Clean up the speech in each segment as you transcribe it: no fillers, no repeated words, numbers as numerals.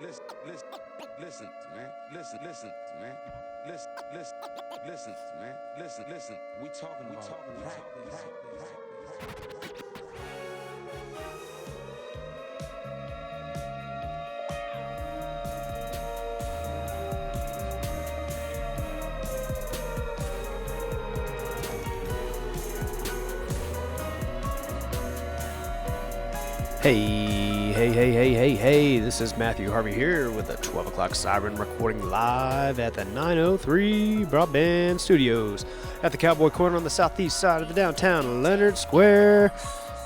Listen, man. Listen, man. Listen, man. Listen. We talking practice. Hey, this is Matthew Harvey here with the 12 o'clock siren recording live at the 903 Broadband Studios at the Cowboy Corner on the southeast side of the downtown Leonard Square.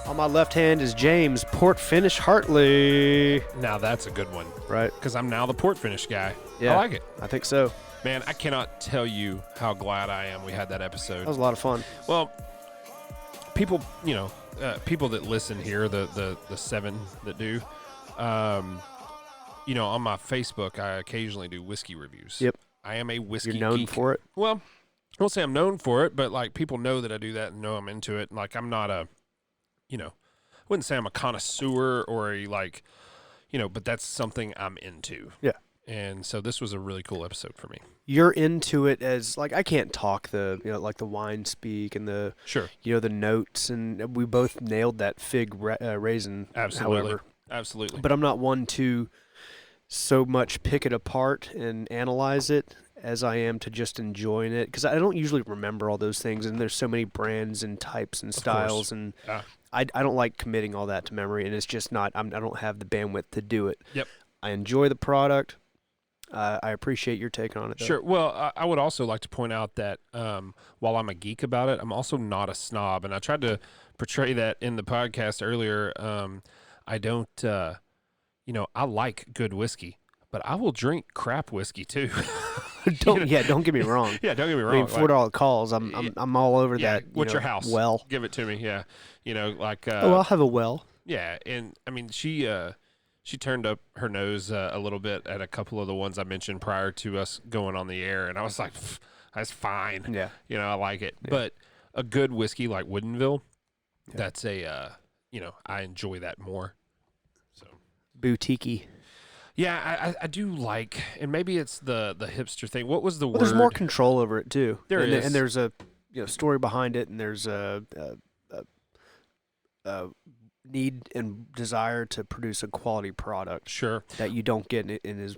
On my left hand is James Port Finish Hartley. Now that's a good one. Right. Because I'm now the port finish guy. Yeah, I like it. I think so. Man, I cannot tell you how glad I am we had that episode. That was a lot of fun. Well, people, people that listen here, the seven that do, on my Facebook, I occasionally do whiskey reviews. Yep. I am a whiskey You're known geek. for it? Well, I won't say I'm known for it, but, people know that I do that and know I'm into it. Like, I'm not I wouldn't say I'm a connoisseur or but that's something I'm into. Yeah. And so this was a really cool episode for me. You're into it as, I can't talk the wine speak and the, Sure. the notes, and we both nailed that fig raisin. Absolutely. However. Absolutely. But I'm not one to so much pick it apart and analyze it as I am to just enjoying it, because I don't usually remember all those things, and there's so many brands and types and styles, and I don't like committing all that to memory, and it's just not, I don't have the bandwidth to do it. Yep. I enjoy the product. I appreciate your take on it, though. Sure. Well, I would also like to point out that while I'm a geek about it, I'm also not a snob, and I tried to portray that in the podcast earlier. I don't, I like good whiskey, but I will drink crap whiskey too. Don't get me wrong. Yeah, don't get me wrong. I mean, $4 calls. I'm all over that. What's your house? Well, give it to me. Yeah, I'll have a well. Yeah, and I mean she turned up her nose a little bit at a couple of the ones I mentioned prior to us going on the air, and I was like, that's fine. Yeah, I like it. Yeah. But a good whiskey like Woodinville, that's a I enjoy that more. So boutique-y. yeah, I do like, and maybe it's the hipster thing. What was the word? There's more control over it too. There is, and there's a story behind it, and there's a need and desire to produce a quality product. Sure. That you don't get in is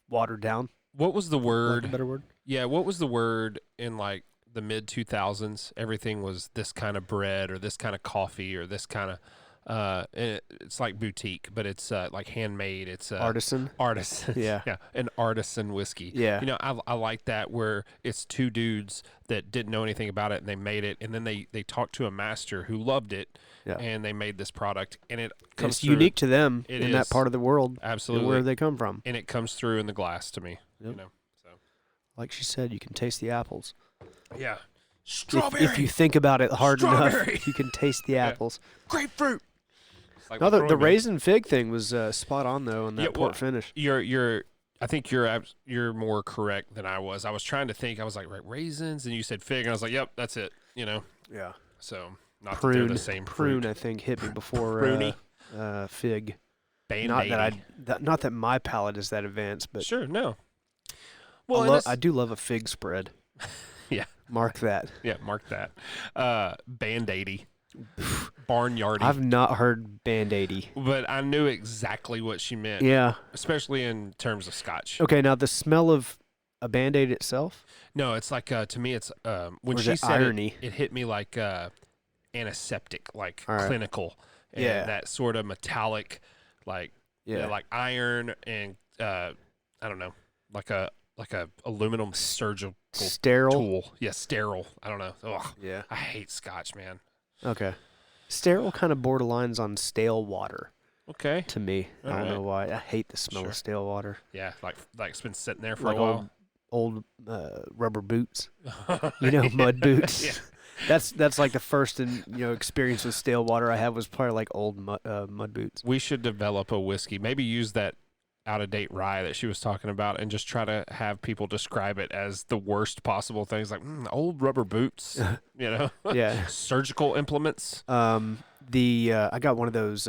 watered down. What was the word? Like a better word? Yeah, what was the word in the mid 2000s? Everything was this kind of bread or this kind of coffee or this kind of it's like boutique, but it's like handmade. It's artisan. Yeah. Yeah, an artisan whiskey. Yeah. I like that, where it's two dudes that didn't know anything about it and they made it, and then they talked to a master who loved it. Yeah. And they made this product, and it And comes it's through. unique to them It in is. that part of the world. Absolutely. And where they come from. And it comes through in the glass to me. Yep. So Like she said, you can taste the apples. yeah, strawberry. If you think about it hard Strawberry. enough, you can taste the apples. Grapefruit. Like No, we're the throwing raisin fig thing was spot on though on that Yeah, port well, finish. I think you're more correct than I was. I was trying to think. I was like, right, raisins, and you said fig, and I was like, yep, that's it. Yeah. So not that Prune, they're the same prune, fruit. I think hit me before Pruny. fig. Band-Aid. Not that my palate is that advanced, but Sure, no. Well, I do love a fig spread. Yeah. Mark that. Yeah, mark that. Band-Aidy. Barnyardy. I've not heard Band-Aidy. But I knew exactly what she meant. Yeah. Especially in terms of scotch. Okay, now the smell of a Band-Aid itself? No, it's like, to me, it's, when Or is she it said irony? it hit me like antiseptic, like All right. clinical. And Yeah. that sort of metallic, like, Yeah. like iron and, I don't know, like a aluminum surgical Sterile? tool. Yeah, sterile. I don't know. Ugh. Yeah. I hate scotch, man. Okay. Sterile kind of borderlines on stale water Okay. to me. I don't All know right. why. I hate the smell Sure. of stale water. Yeah, like it's been sitting there for Like a while. old rubber boots. Mud boots. Yeah. That's like the first experience with stale water I had was probably like old mud boots. We should develop a whiskey. Maybe use that out of date rye that she was talking about, and just try to have people describe it as the worst possible things, like old rubber boots, Yeah. surgical implements. I got one of those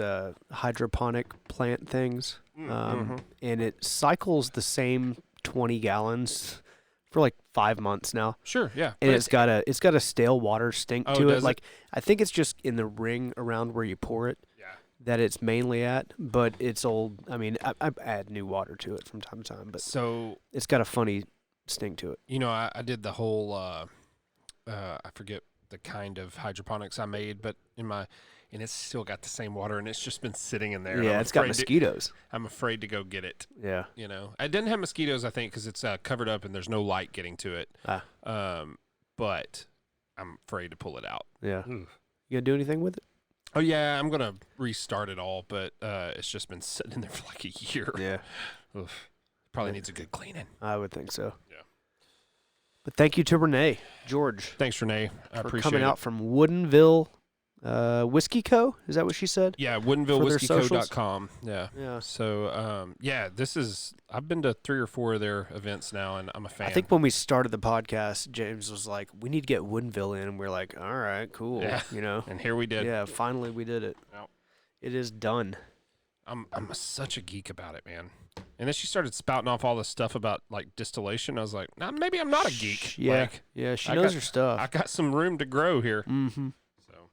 hydroponic plant things, and it cycles the same 20 gallons for like 5 months now. Sure, yeah, And but it's got a stale water stink Oh, to it. does it? Like I think it's just in the ring around where you pour it yeah. that it's mainly at, but it's old. I mean, I add new water to it from time to time, but So it's got a funny stink to it. I did the whole I forget the kind of hydroponics I made, but and it's still got the same water, and it's just been sitting in there. Yeah, it's got mosquitoes. I'm afraid to go get it. Yeah. It didn't have mosquitoes, I think, because it's covered up and there's no light getting to it. But I'm afraid to pull it out. Yeah. Ugh. You gonna do anything with it? Oh yeah, I'm gonna restart it all, but it's just been sitting in there for like a year. Yeah. Oof. Probably needs a good cleaning. I would think so. Yeah. But thank you to Renee George Thanks, Renee. I for appreciate coming it. out from Woodinville Whiskey Co. Is that what she said? Yeah, For their socials? WoodenvilleWhiskeyCo.com. Yeah. Yeah. So, I've been to 3 or 4 of their events now, and I'm a fan. I think when we started the podcast, James was like, "We need to get Woodinville in," and we're like, "All right, cool." Yeah. And here we did. Yeah, finally we did it. Yep. It is done. I'm such a geek about it, man. And then she started spouting off all this stuff about like distillation. I was like, nah, maybe I'm not a geek. Yeah, Like, yeah, she I knows got- her stuff. I got some room to grow here. Mm-hmm. So,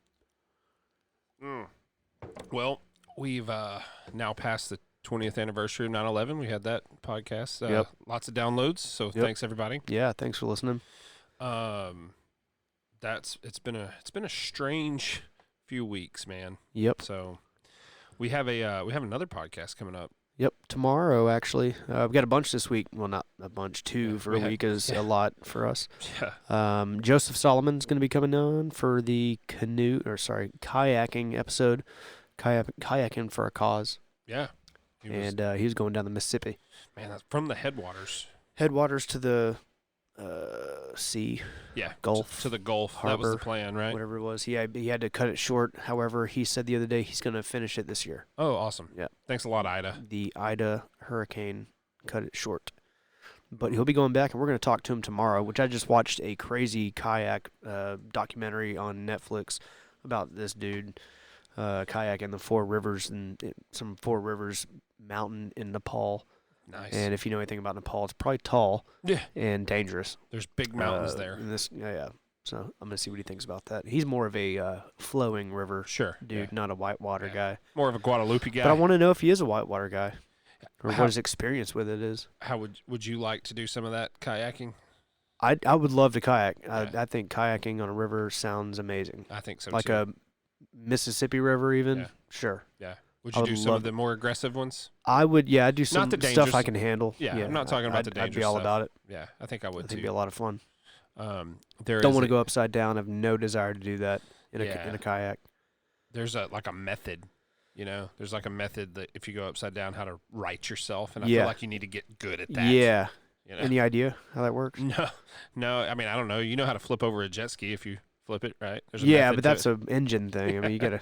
well, we've now passed the 20th anniversary of 9/11. We had that podcast. Yep. Lots of downloads. So thanks everybody. Yeah, thanks for listening. It's been a strange few weeks, man. Yep, So we have another podcast coming up. yep. Tomorrow, actually, we've got a bunch this week. Well, not a bunch. Two Yeah, for we a had- week is yeah. a lot for us. Yeah. Joseph Solomon's going to be coming on for the kayaking episode, kayaking for a cause, Yeah. He was- and he was going down the Mississippi man, that's from the headwaters. headwaters to the sea, Yeah. Gulf, to the Gulf. That was the harbor, plan, right? whatever it was. He had to cut it short. However, he said the other day he's going to finish it this year. Oh, awesome. Yeah. Thanks a lot, Ida. The Ida hurricane cut it short. But he'll be going back, and we're going to talk to him tomorrow, which I just watched a crazy kayak documentary on Netflix about this dude kayaking the Four Rivers and some Four Rivers mountain in Nepal. Nice. And if you know anything about Nepal, it's probably tall Yeah. and dangerous. There's big mountains there. and yeah. So I'm going to see what he thinks about that. He's more of a flowing river Sure. dude, Yeah. not a whitewater Yeah. guy. More of a Guadalupe guy. But I want to know if he is a whitewater guy or How- what his experience with it is. How would you like to do some of that kayaking? I would love to kayak. Yeah. I think kayaking on a river sounds amazing. I think so Like too. a Mississippi River, even. Yeah. Sure. Yeah. Would I you would do some love of the more aggressive ones? I would. Yeah, I'd do some the stuff I dangerous- can handle. Yeah, I'm not talking about the I'd be dangerous all stuff. about it. Yeah, I think I I would think it'd too. be a lot of fun. There Don't is want to a- go upside down. I have no desire to do that in Yeah. a kayak. There's a method. There's like a method that if you go upside down, how to right yourself, and I Yeah. feel like you need to get good at that. Yeah. You know? Any idea how that works? No. I mean, I don't know. You know how to flip over a jet ski if you flip it, right? There's a Yeah, method but to that's it. an engine thing. I mean, you gotta.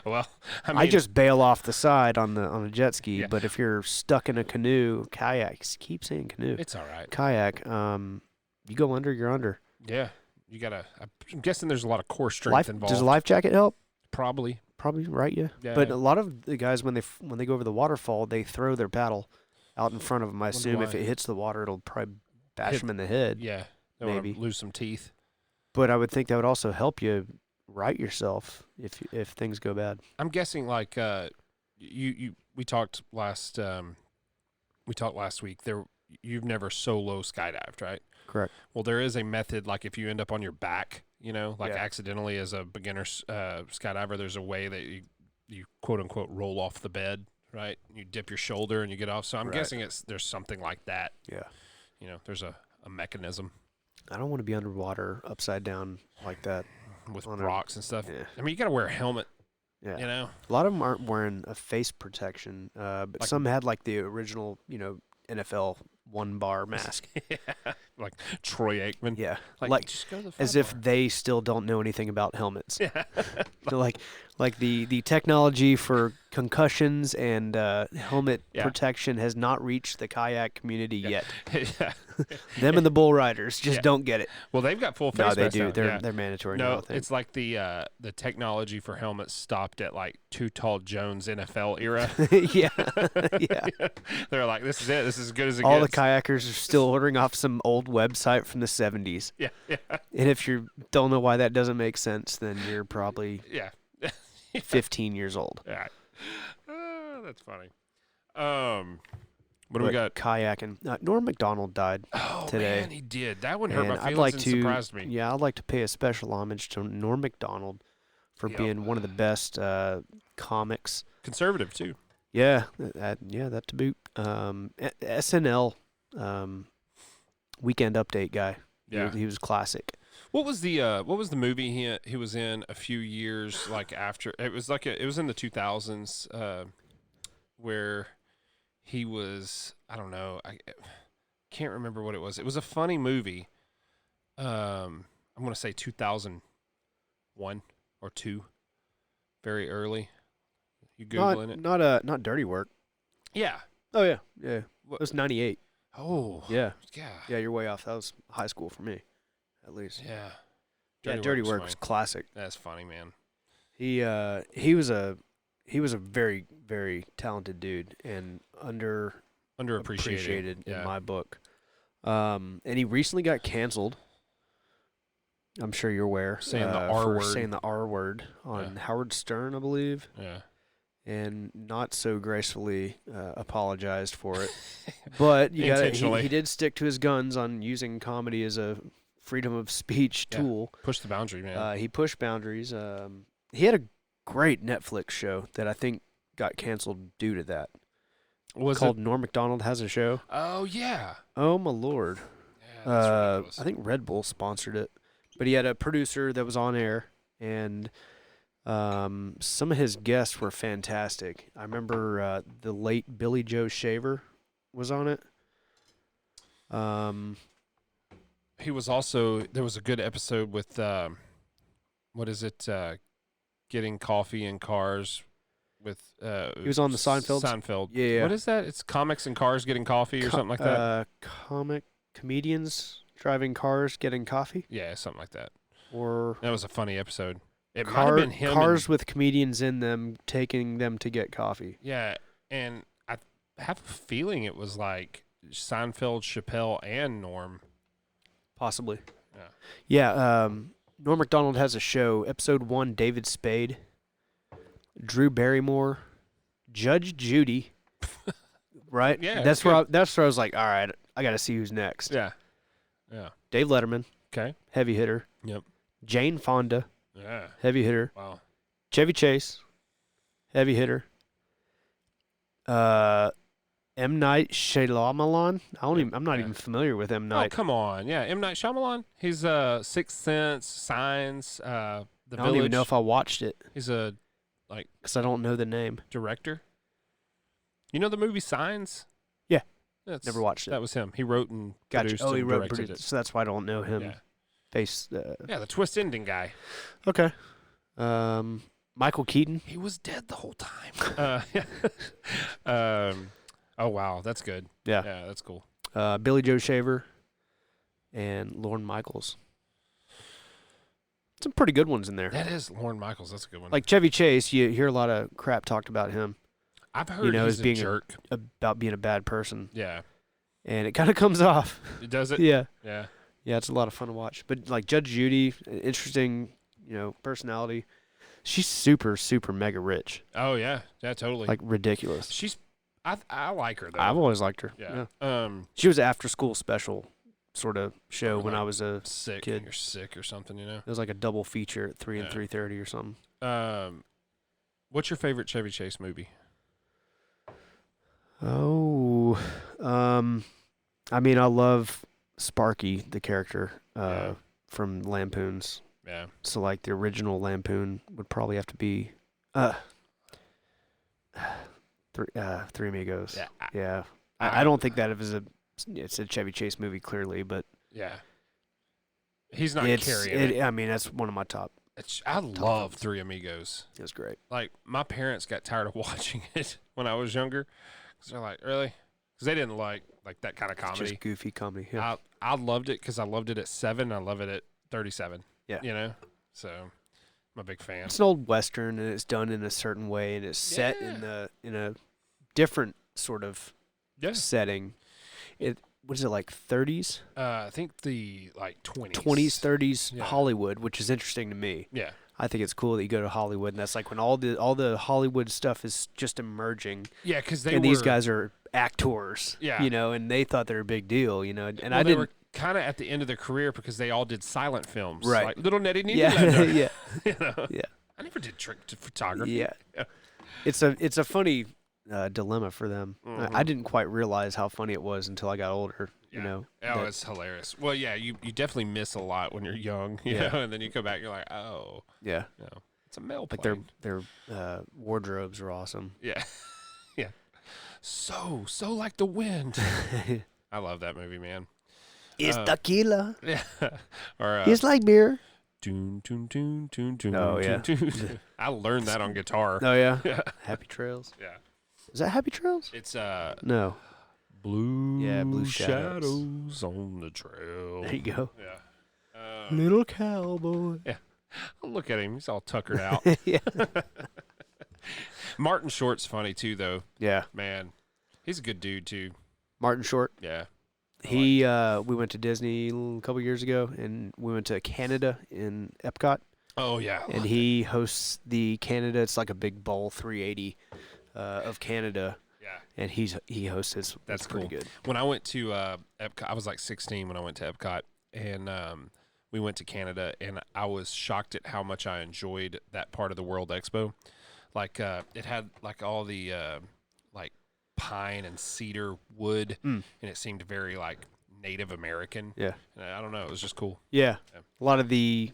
Well, I mean, I just bail off the side on a jet ski. Yeah. But if you're stuck in a canoe, kayak. Keep saying canoe. it's all right. Kayak. You go under, you're under. Yeah, you gotta. I'm guessing there's a lot of core strength involved. Does a life jacket help? Probably. Probably, right? Yeah. Yeah. But a lot of the guys, when they go over the waterfall, they throw their paddle out in front of them. I Wonder assume if why. it hits the water, it'll probably bash Hit- them in the head. Yeah. Don't wanna Maybe. lose some teeth. But I would think that would also help you right yourself if things go bad. I'm guessing like we talked last week. You've never solo skydived, right? Correct. Well, there is a method, like if you end up on your back, like Yeah. accidentally as a beginner skydiver, there's a way that you quote unquote roll off the bed, right? You dip your shoulder and you get off. So I'm Right. guessing there's something like that. Yeah. There's a mechanism I don't want to be underwater upside down like that. with On a- rocks and stuff. Yeah. I mean, you got to wear a helmet, Yeah. A lot of them aren't wearing a face protection, but Like- some had like the original, NFL 1 bar mask. Yeah. like Troy Aikman. Yeah, Like just go to the as fly if bar. they still don't know anything about helmets. Yeah. So like the technology for concussions and helmet Yeah. protection has not reached the kayak community yet. Yeah. Them and the bull riders just Yeah. don't get it. Well, they've got full face No, they masks do. now. They're Yeah. they're mandatory now. I No, think. it's like the technology for helmets stopped at like Too Tall Jones NFL era. yeah, yeah. They're like, this is it. This is as good as it All the gets. kayakers are still ordering off some old website from the 70s. Yeah, yeah, And if you don't know why that doesn't make sense, then you're probably yeah. 15 years old. Yeah. That's funny. What do we But got? Kayaking. Norm Macdonald died Oh today. man, he did. That one hurt And my I'd feelings like and to, surprised me. yeah, I'd like to pay a special homage to Norm Macdonald for Yep. being one of the best comics. Conservative too. Yeah, that to boot. SNL Weekend Update guy. Yeah. He was classic. What was the movie he was in a few years like after? It was like it was in the 2000s where he was, I don't know, I can't remember what it was. It was a funny movie. I'm going to say 2001 or 2, very early. You googling it? Not Dirty Work. Yeah. Oh yeah, yeah. It What- was 98. Oh. Yeah, Yeah. yeah. You're way off. That was high school for me, at least. Yeah. Dirty Work funny. was classic. That's funny, man. He was a very very talented dude and Underappreciated. underappreciated Yeah. in my book. And he recently got canceled. I'm sure you're aware. Saying the R for word. saying the R word on Howard Stern, I believe, Yeah. and not so gracefully apologized for it. But you got Intentionally. he did stick to his guns on using comedy as a freedom of speech Yeah. tool. Push the boundary, man. He pushed boundaries. He had a great Netflix show that I think got canceled due to that. Was called it? Norm Macdonald Has a Show. Oh yeah. Oh my lord! Yeah, that's ridiculous. I think Red Bull sponsored it, but he had a producer that was on air, and some of his guests were fantastic. I remember the late Billy Joe Shaver was on it. He was also, there was a good episode with what is it? Getting coffee in cars with He was on the Seinfelds? Seinfeld. Yeah. What is that? It's comics and cars getting coffee or something like that. Comedians driving cars getting coffee, Yeah, something like that. or That was a funny episode. It might have been him. cars with comedians in them taking them to get coffee. Yeah, and I have a feeling it was like Seinfeld, Chappelle, and Norm. Possibly. Yeah. Yeah. Norm Macdonald Has a Show. Episode 1, David Spade, Drew Barrymore, Judge Judy. Right? Yeah, That's that's where I was like, all right, I got to see who's next. Yeah. Yeah. Dave Letterman, Okay. heavy hitter. Yep. Jane Fonda, Yeah. heavy hitter. Wow. Chevy Chase, heavy hitter. M. Night Shyamalan. I'm not Yeah. even familiar with M. Oh, Night. come on. Yeah, M. Night Shyamalan. He's Sixth Sense, Signs, The I Village. don't even know if I watched it He's a because I don't know the name. director. You know the movie Signs? Yeah. That's, Never watched it. That was him. He wrote and Gotcha. produced Oh, he and wrote, directed produced, so that's why I don't know it. him. Yeah. Face. Yeah, the twist ending guy. Okay. Michael Keaton. He was dead the whole time. Oh, wow. That's good. Yeah. Yeah, that's cool. Billy Joe Shaver, and Lorne Michaels. Some pretty good ones in there. That is Lorne Michaels. That's a good one. Like Chevy Chase, you hear a lot of crap talked about him, I've heard know, he's as a being a- jerk. about being a bad person, Yeah. and it kind of comes off. Does it? Yeah. Yeah. Yeah, it's a lot of fun to watch. But like Judge Judy, interesting, personality. She's super, super mega rich. Oh, yeah. Yeah, totally. Like ridiculous. She's, I like her, though. I've always liked her. Yeah. She was an after school special sort of show when I was a Sick. kid. You're sick or something, you know? it was like a double feature at 3 and Yeah. 3:30 or something. What's your favorite Chevy Chase movie? Oh, I mean, I love Sparky, the character Yeah. from Lampoons. Yeah. So like the original Lampoon would probably have to be Three Amigos. Yeah. Yeah. I don't think that it's a Chevy Chase movie clearly, but Yeah. He's not It's carrying it. I mean, that's one of my top. I love films. Three Amigos. It's great. Like, my parents got tired of watching it when I was younger. Because they're like, really? Because they didn't like that kind of It's comedy. just goofy comedy. Yeah. I loved it because I loved it at 7. I love it at 37. Yeah. You know? So, I'm a big fan. It's an old Western, and it's done in a certain way, and it's set in a different sort of Yeah. setting. What is it, like 30s? I think the, like, 20s. 20s, 30s Yeah. Hollywood, which is interesting to me. Yeah. I think it's cool that you go to Hollywood, and that's like when all the Hollywood stuff is just emerging, Yeah, because and these guys are actors, Yeah. you know, and they thought they were a big deal, you know, and well, I they didn't. were kind of at the end of their career because they all did silent films. Right. Like Little Nettie Yeah, Needleender. yeah, You know? yeah, I never did trick photography. yeah. Yeah. It's a funny dilemma for them. I didn't quite realize how funny it was until I got older. You Yeah. know, Oh, that- it's hilarious. Well, yeah, you definitely miss a lot when you're young, you Yeah. know, and then you come back, you're like, oh, yeah. no, it's a male Like plane. their wardrobes are awesome. Yeah, yeah. So like the wind. I love that movie, man. It's tequila. Yeah. Or It's like beer. tune, tune, tune, tune, tune. Oh, yeah. tune, tune. I learned that on guitar. Oh yeah. Yeah. Happy Trails. Yeah. Is that Happy Trails? It's No. blue. Yeah, Blue shadows on the trail. There you go. Yeah. Little cowboy. Look at him. He's all tuckered out. Yeah. Martin Short's funny too, though. Yeah. Man, he's a good dude too. Martin Short. Yeah. He we went to Disney a couple years ago, and we went to Canada in Epcot, Oh yeah. and he hosts the Canada. It's like a big bowl 380 of Canada, Yeah. and he hosts this. That's It's pretty cool. good. When I went to Epcot, I was like 16 when I went to Epcot, and we went to Canada, and I was shocked at how much I enjoyed that part of the World Expo. Like it had like all the like pine and cedar wood, and it seemed very like Native American. Yeah. And I don't know, it was just cool. Yeah. Yeah. A lot of the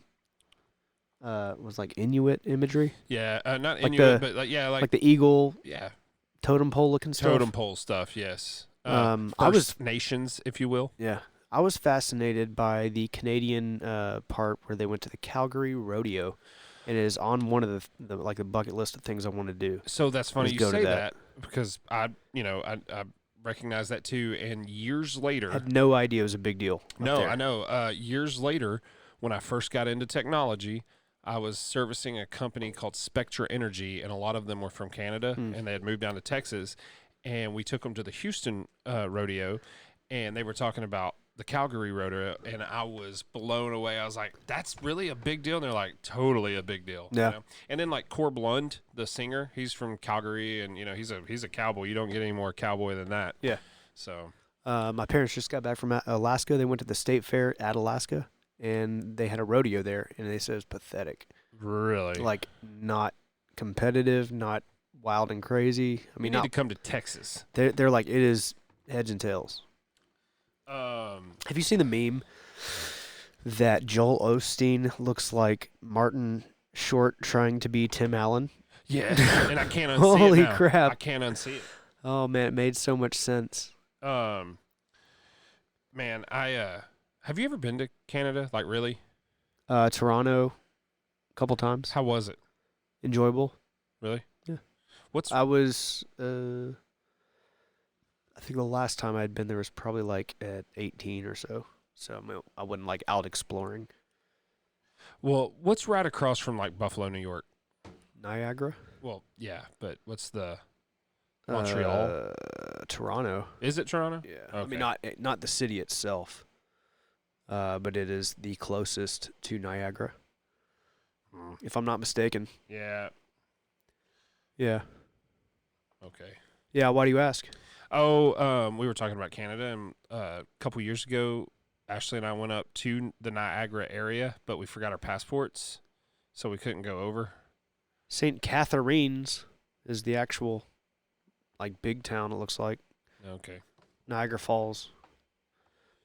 was like Inuit imagery, Yeah, not Like Inuit, the- but like yeah, like, like the eagle yeah, totem pole looking stuff. totem pole stuff. Yes. I was First Nations, if you will. Yeah. I was fascinated by the Canadian part where they went to the Calgary Rodeo. And it is on one of the like the bucket list of things I want to do. So that's funny Just you go to say that. that because I recognize that too. And years later, Had no idea it was a big deal. up no, there. I know. Years later, when I first got into technology, I was servicing a company called Spectra Energy, and a lot of them were from Canada, and they had moved down to Texas. And we took them to the Houston rodeo, and they were talking about the Calgary rodeo, and I was blown away. I was like, "That's really a big deal." And they're like, "Totally a big deal." Yeah. You know? And then like Corb Lund, the singer, he's from Calgary, and you know he's a cowboy. You don't get any more cowboy than that. Yeah. So My parents just got back from Alaska. They went to the state fair at Alaska, and they had a rodeo there, and they said it was pathetic. really, Like, not competitive, not wild and crazy. I we mean, need not, to come to Texas. they're like, it is heads and tails. Have you seen the meme that Joel Osteen looks like Martin Short trying to be Tim Allen? Yeah, and I can't unsee Holy it now. crap. I can't unsee it. Oh, man, it made so much sense. Man, I have you ever been to Canada? Like really? Toronto, a couple times. How was it? Enjoyable. Really? Yeah. What's I was, I think the last time I'd been there was probably like at 18 or so. So I mean, I wasn't like out exploring. what's right across from like Buffalo, New York? Niagara? Well, yeah, but what's the Montreal? Toronto. Is it Toronto? Yeah. I Okay. mean, not the city itself, but it is the closest to Niagara, if I'm not mistaken. Yeah. Yeah. Okay. Yeah. Why do you ask? Oh, we were talking about Canada, and a couple years ago, Ashley and I went up to the Niagara area, but we forgot our passports, so we couldn't go over. St. Catharines is the actual, like, big town, it looks like. Okay. Niagara Falls.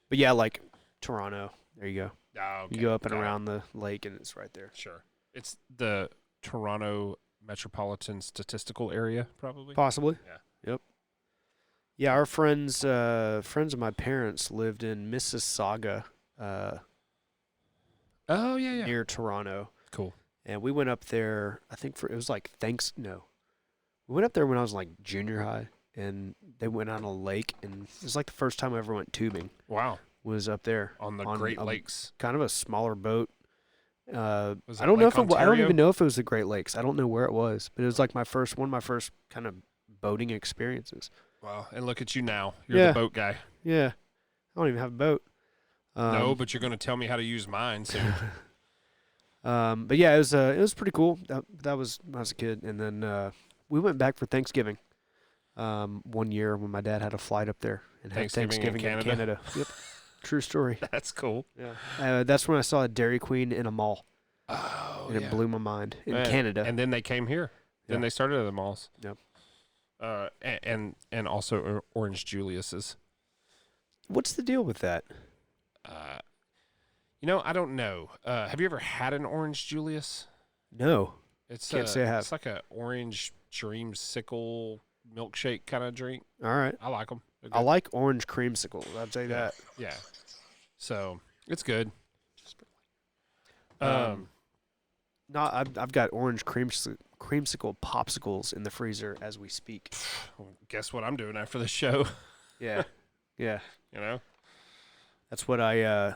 But yeah, like Toronto. There you go. Oh, okay. You go up and Got it. around the lake, and it's right there. Sure. It's the Toronto Metropolitan Statistical Area, probably. Possibly. Yeah. Yep. Yeah, our friends of my parents lived in Mississauga, Oh yeah. near Toronto. Cool. And we went up there, I think it was like we went up there when I was like junior high, and they went on a lake, and it was like the first time I ever went tubing Wow. was up there. On the On Great a- Lakes. Kind of a smaller boat. Was I it don't know Lake if I don't Ontario? even know if it was the Great Lakes. I don't know where it was, but it was like one of my first kind of boating experiences. Wow. And look at you now. You're Yeah. the boat guy. Yeah, I don't even have a boat. No, but you're going to tell me how to use mine soon. But yeah, it was pretty cool. That was when I was a kid, and then we went back for Thanksgiving. One year when my dad had a flight up there and had Thanksgiving in in Canada? Canada. Yep, true story. That's cool. Yeah, that's when I saw a Dairy Queen in a mall, Oh, and yeah. it blew my mind in Man, Canada. And then they came here. Then Yeah. they started at the malls. Yep. And also Orange Julius's. What's the deal with that? I don't know. Have you ever had an Orange Julius? No, It's Can't say I have. It's like a orange dreamsicle milkshake kind of drink. all right. I like them. I like orange creamsicles. I'd say that. Yeah. So it's good. Um, No, I've got orange creamsicle popsicles in the freezer as we speak. Guess what I'm doing after the show? Yeah, yeah. You know, That's what I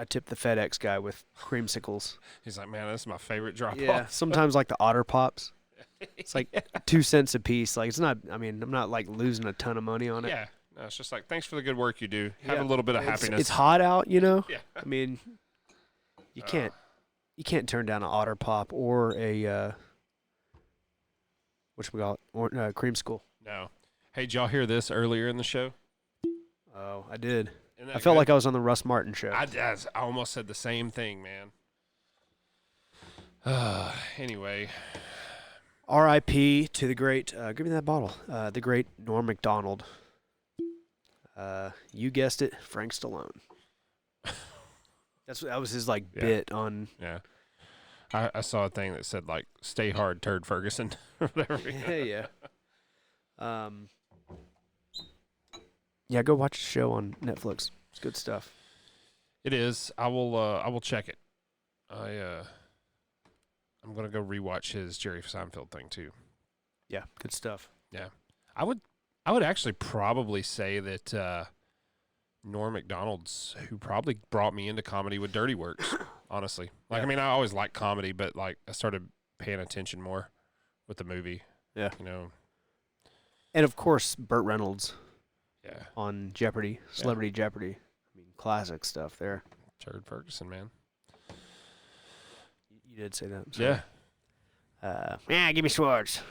tipped the FedEx guy with creamsicles. he's like, man, this is my favorite drop Yeah, off. sometimes like the Otter Pops. It's like 2 cents a piece. Like it's not. I mean, I'm not like losing a ton of money on it. Yeah. No, it's just like, thanks for the good work you do. Have Yeah. a little bit of It's- happiness. It's hot out, you know. Yeah. I mean, you can't turn down an Otter Pop or a whatchamacallit, or creamsicle. No. Hey, did y'all hear this earlier in the show? Oh, I did. Isn't I that felt good? like I was on the Russ Martin show. I almost said the same thing, man. Anyway, R.I.P. to the great. Give me that bottle. The great Norm Macdonald. You guessed it, Frank Stallone. That was his like Yeah. bit on. yeah. I saw a thing that said, like, stay hard, Turd Ferguson, or whatever. Yeah. Yeah, go watch the show on Netflix. It's good stuff. It is. I will check it. I'm gonna go rewatch his Jerry Seinfeld thing too. Yeah, good stuff. I would actually probably say that Norm Macdonald's who probably brought me into comedy with Dirty Works. Honestly, like, Yeah. I mean, I always liked comedy, but like I started paying attention more with the movie. Yeah. You know. And of course, Burt Reynolds Yeah. on Jeopardy, Celebrity Jeopardy. I mean, classic stuff there. Turd Ferguson, man. You did say that. I'm Yeah. sorry. Yeah, give me Schwartz.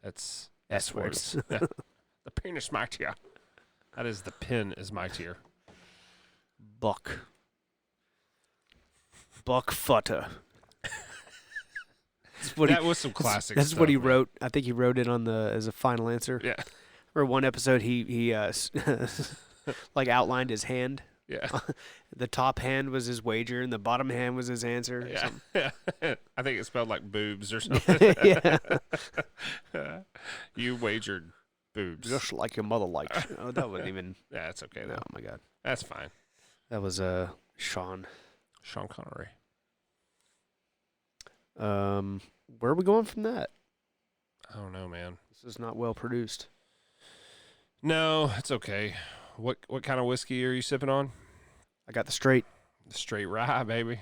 That's S-words. words. Yeah. The pen is mightier. That is, the pen is mightier. Buck. Buck Futter. That's what That was some classic That's stuff, what he man. wrote. I think he wrote it on the as a final answer. Yeah. For one episode, he like outlined his hand. Yeah. The top hand was his wager, and the bottom hand was his answer. or Yeah. something. I think it spelled like boobs or something. Yeah. You wagered boobs. Just like your mother likes. Oh, that wasn't even. Yeah, it's okay though. Oh my god, That's fine. that was Sean. Sean Connery. Where are we going from that? I don't know, man. This is not well produced. No, it's okay. What kind of whiskey are you sipping on? I got the straight. The straight rye, baby.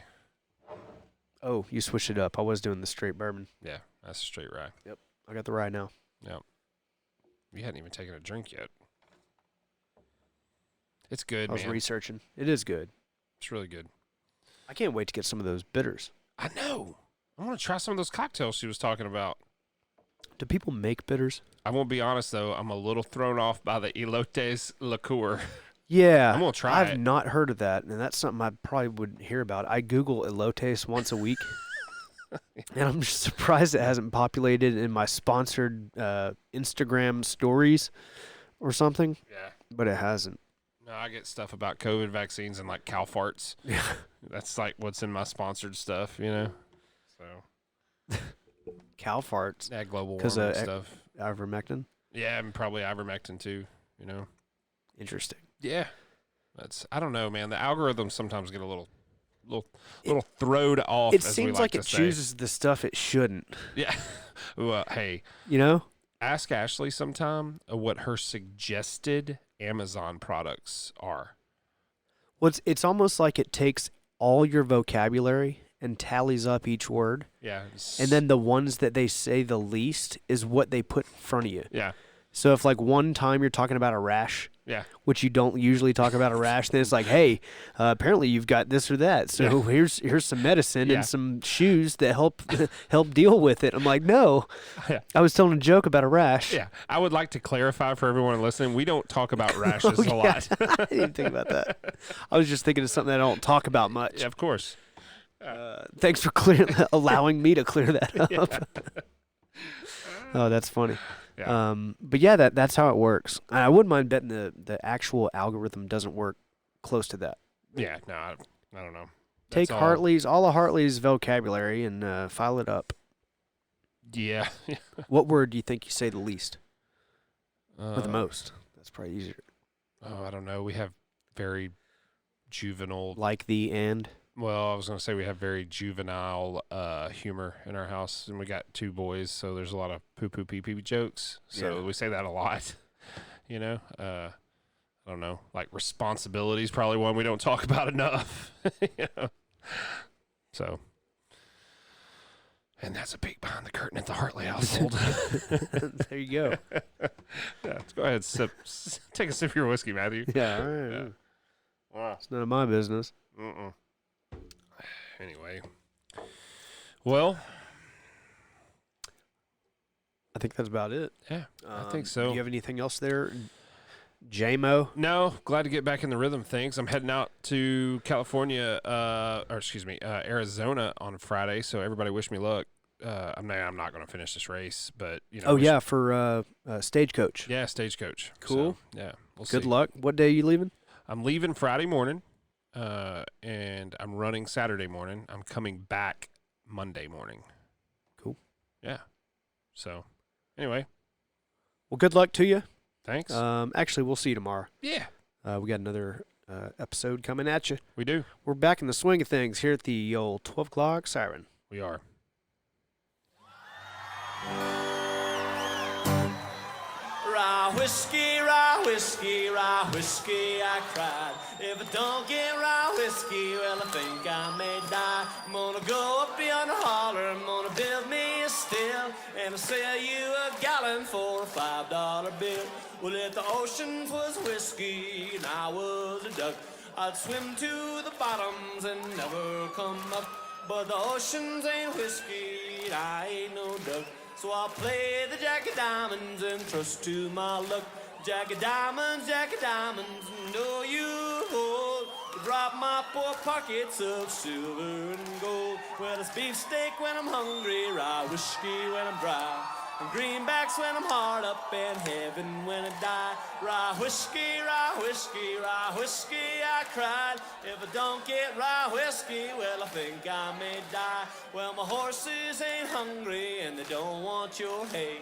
Oh, you switched it up. I was doing the straight bourbon. Yeah, that's a straight rye. I got the rye now. You hadn't even taken a drink yet. It's good, I was man. researching. It is good. It's really good. I can't wait to get some of those bitters. I know. I want to try some of those cocktails she was talking about. Do people make bitters? I won't be honest though. I'm a little thrown off by the elotes liqueur. Yeah. I'm gonna try I've it. not heard of that, and that's something I probably would hear about. I Google elotes once a week, and I'm just surprised it hasn't populated in my sponsored Instagram stories or something, Yeah. but it hasn't. No, I get stuff about COVID vaccines and like cow farts. Yeah. That's like what's in my sponsored stuff, you know. So Cow farts. yeah, global 'Cause, warming stuff. Ivermectin. Yeah, and probably ivermectin too. You know. Interesting. Yeah. I don't know, man. The algorithms sometimes get a little throwed off. It as seems we like to it say. chooses the stuff it shouldn't. Yeah. Well, hey, You know? ask Ashley sometime what her suggested Amazon products are. Well, it's almost like it takes all your vocabulary and tallies up each word, Yeah. and then the ones that they say the least is what they put in front of you. Yeah. So if like one time you're talking about a rash, Yeah. which you don't usually talk about a rash, then it's like, hey, apparently you've got this or that. So here's some medicine Yeah. and some shoes that help deal with it. I'm like, no, Yeah. I was telling a joke about a rash. Yeah. I would like to clarify for everyone listening, we don't talk about rashes a lot. I didn't even think about that. I was just thinking of something that I don't talk about much. Yeah, of course. Thanks for allowing me to clear that up. Oh, that's funny. Yeah. But yeah, that's how it works. I wouldn't mind betting the actual algorithm doesn't work close to that. Yeah. No, I don't know. Take That's all- Hartley's, all of Hartley's vocabulary and file it up. Yeah. What word do you think you say the least or the Uh, most? That's probably easier. Oh, I don't know. We have very juvenile. Like the and. Well, I was going to say we have very juvenile humor in our house, and we got 2 boys, so there's a lot of poo-poo pee-pee jokes. So Yeah. we say that a lot, you know. I don't know, like responsibility is probably one we don't talk about enough. You know? So, and that's a peek behind the curtain at the Hartley household. There you go. Yeah, let's go ahead, take a sip of your whiskey, Matthew. Yeah, all right. Yeah. Wow. It's none of my business. Anyway, well, I think that's about it. yeah, I think so. Do you have anything else there, JMO? No, glad to get back in the rhythm. Thanks. I'm heading out to California, Arizona on Friday. So everybody, wish me luck. I'm not going to finish this race, but you know. Oh yeah, for Stagecoach. Yeah, Stagecoach. Cool. So, yeah, we'll Good see. luck. What day are you leaving? I'm leaving Friday morning, and I'm running Saturday morning. I'm coming back Monday morning. Cool. Yeah. So, anyway, Well, good luck to you. thanks. Actually, we'll see you tomorrow. Yeah, We got another episode coming at you. we do. We're back in the swing of things here at the old 12 o'clock siren. We are. Rye whiskey, I cried. If I don't get rye whiskey, well, I think I may die. I'm gonna go up beyond the holler, I'm gonna build me a still, and I'll sell you a gallon for a $5 bill. Well, if the oceans was whiskey and I was a duck, I'd swim to the bottoms and never come up. But the oceans ain't whiskey and I ain't no duck. So I'll play the Jack of Diamonds and trust to my luck. Jack of Diamonds, know you hold. Drop my poor pockets of silver and gold. Well, it's beefsteak when I'm hungry, rye whiskey when I'm dry, and greenbacks when I'm hard up, and heaven when I die. Rye whiskey, I cried. If I don't get rye whiskey, well, I think I may die. Well, my horses ain't hungry, and they don't want your hay.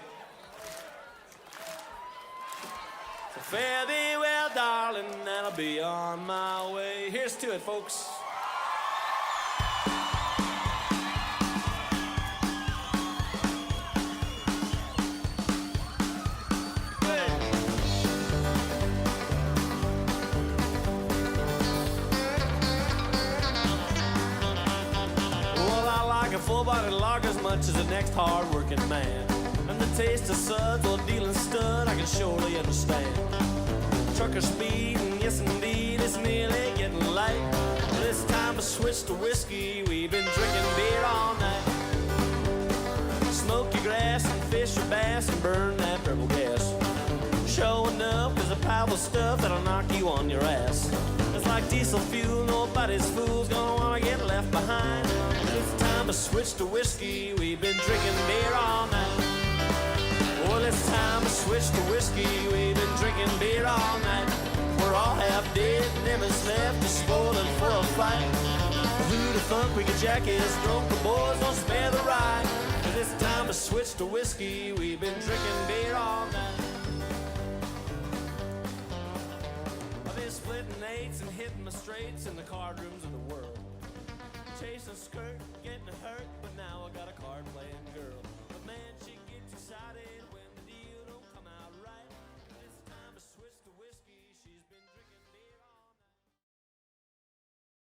So fare thee well, darling, and I'll be on my way. Here's to it, folks. Full-bodied lager as much as the next hard-working man. And the taste of suds or dealing stud I can surely understand. Trucker speed, and yes indeed, it's nearly getting light. This time to switch to whiskey, we've been drinking beer all night. Smoke your grass and fish your bass and burn that purple gas. Showing up is a powerful stuff that'll knock you on your ass. It's like diesel fuel, nobody's fool's gonna wanna get left behind. It's time to switch to whiskey, we've been drinking beer all night. Well, it's time to switch to whiskey, we've been drinking beer all night. We're all half dead, them is left to spoiling for a fight. Who the funk we could jack is drunk, the boys don't spare the ride. 'Cause it's time to switch to whiskey, we've been drinking beer all night. I've been splitting dates and hitting my straights in the card rooms of the world. Chasing a skirt, getting hurt,